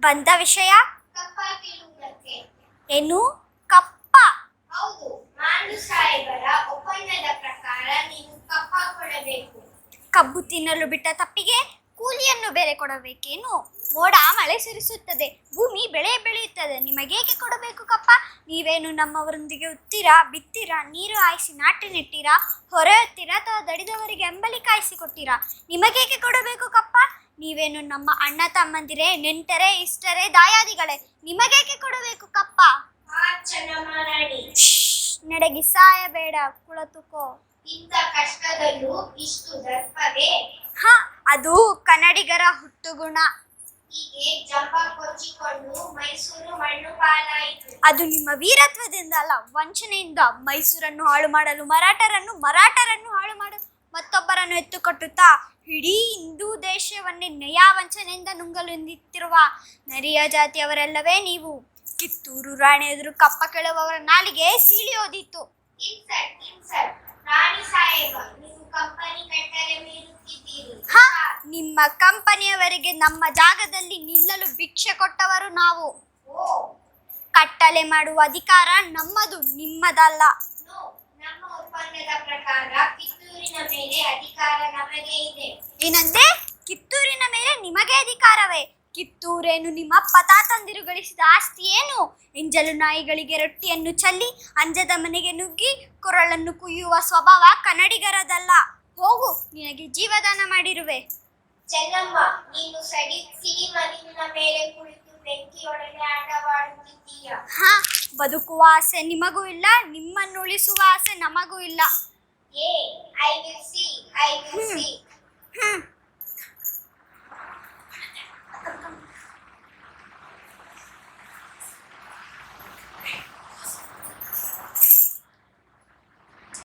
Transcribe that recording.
ಬಂದ ವಿಷಯ ಕಪ್ಪ ಕೀಳುವುದಕ್ಕೆ. ಏನು? ಕಪ್ಪ? ಹೌದು, ಮಾಂಡು ಸಾಹೇಬರ ಒಪ್ಪಂದದ ಪ್ರಕಾರ ನೀವು ಕಪ್ಪ ಕೊಡಬೇಕು. ಕಬ್ಬು ತಿನ್ನಲು ಬಿಟ್ಟ ತಪ್ಪಿಗೆ ಕೂಲಿಯನ್ನು ಬೇರೆ ಕೊಡಬೇಕೇನು? ಮೋಡ ಮಳೆ ಸುರಿಸುತ್ತದೆ, ಭೂಮಿ ಬೆಳೆ ಬೆಳೆಯುತ್ತದೆ, ನಿಮಗೇಕೆ ಕೊಡಬೇಕು ಕಪ್ಪ? ನೀವೇನು ನಮ್ಮವರೊಂದಿಗೆ ಉತ್ತೀರಾ, ಬಿತ್ತೀರಾ, ನೀರು ಹಾಯಿಸಿ ನಾಟಿ ನೆಟ್ಟಿರಾ, ಹೊರೆ ಹೊತ್ತೀರಾ ಅಥವಾ ದಡಿದವರಿಗೆ ಅಂಬಲಿ ಕಾಯಿಸಿ ಕೊಟ್ಟಿರಾ? ನಿಮಗೇಕೆ ಕೊಡಬೇಕು ಕಪ್ಪ? ನೀವೇನು ನಮ್ಮ ಅಣ್ಣ ತಮ್ಮಂದಿರೇ, ನೆಂಟರೇ, ಇಷ್ಟರೇ, ದಾಯಾದಿಗಳೇ? ನಿಮಗೇಕೆ ಕೊಡಬೇಕು ಕಪ್ಪ? ನಡೆಗಿ ಸಾಯಬೇಡ, ಕುಳತುಕೋ. ಇಂಥ ಕಷ್ಟದಲ್ಲೂ ಇಷ್ಟು ದರ್ಪವೇ? ಅದು ಕನ್ನಡಿಗರ ಹುಟ್ಟುಗುಣ. ಹೀಗೆ ಜಂಬ ಕೊಚ್ಚಿಕೊಂಡು ಮೈಸೂರು ಮಣ್ಣು ಪಾಲಾಯಿತು. ಅದು ನಿಮ್ಮ ವೀರತ್ವದಿಂದ ಅಲ್ಲ, ವಂಚನೆಯಿಂದ. ಮೈಸೂರನ್ನು ಹಾಳು ಮಾಡಲು ಮರಾಠರನ್ನು ಹಾಳು ಮಾಡಲು ಮತ್ತೊಬ್ಬರನ್ನು ಎತ್ತುಕೊಟ್ಟುತ್ತಾ ಇಡೀ ಹಿಂದೂ ದೇಶವನ್ನೇ ನಯಾ ವಂಚನೆಯಿಂದ ನುಂಗಲು ನಿಂತಿರುವ ನರಿಯ ಜಾತಿಯವರೆಲ್ಲವೇ ನೀವು. ಕಿತ್ತೂರು ರಾಣಿ ಎದುರು ಕಪ್ಪ ಕೇಳುವವರ ನಾಲಿಗೆ ಸೀಳಿ ಹೋದಿತ್ತು. ರಾಣಿ ಸಾಹೇಬ, ನೀವು ಕಂಪನಿ ಕಟ್ಟಲೆ ಮೀರುತ್ತಿದ್ದೀರಿ. ನಿಮ್ಮ ಕಂಪನಿಯವರಿಗೆ ನಮ್ಮ ಜಾಗದಲ್ಲಿ ನಿಲ್ಲಲು ಭಿಕ್ಷೆ ಕೊಟ್ಟವರು ನಾವು. ಕಟ್ಟಲೆ ಮಾಡುವ ಅಧಿಕಾರ ನಮ್ಮದು, ನಿಮ್ಮದಲ್ಲ. ನಮ್ಮ ಒಪ್ಪಂದದ ಪ್ರಕಾರ ಕಿತ್ತೂರಿನ ಮೇಲೆ ಅಧಿಕಾರ ನಮಗೆ ಇದೆ. ಏನಂತೆ? ಕಿತ್ತೂರಿನ ಮೇಲೆ ನಿಮಗೆ ಅಧಿಕಾರವೇ? ಕಿತ್ತೂರೇನು ನಿಮ್ಮಪ್ಪ ತಾತಂದಿರು ಗಳಿಸಿದ ಆಸ್ತಿ ಏನು? ಎಂಜಲು ನಾಯಿಗಳಿಗೆ ರೊಟ್ಟಿಯನ್ನು ಚಲ್ಲಿ ಅಂಜದ ಮನೆಗೆ ನುಗ್ಗಿ ಕೊರಳನ್ನು ಕುಯ್ಯುವ ಸ್ವಭಾವ ಕನ್ನಡಿಗರದಲ್ಲ. ಹೋಗು, ನಿನಗೆ ಜೀವದಾನ ಮಾಡಿರುವೆ. ಚೆನ್ನಮ್ಮ, ನೀನು ಸಿಡಿಮಣ್ಣಿನ ಮೇಲೆ ಕುಳಿತು ಬೆಂಕಿಯೊಡನೆ ಆಟವಾಡುತ್ತಿದ್ದೀಯ. ಬದುಕುವ ಆಸೆ ನಿಮಗೂ ಇಲ್ಲ, ನಿಮ್ಮನ್ನು ಉಳಿಸುವ ಆಸೆ ನಮಗೂ ಇಲ್ಲ. I will see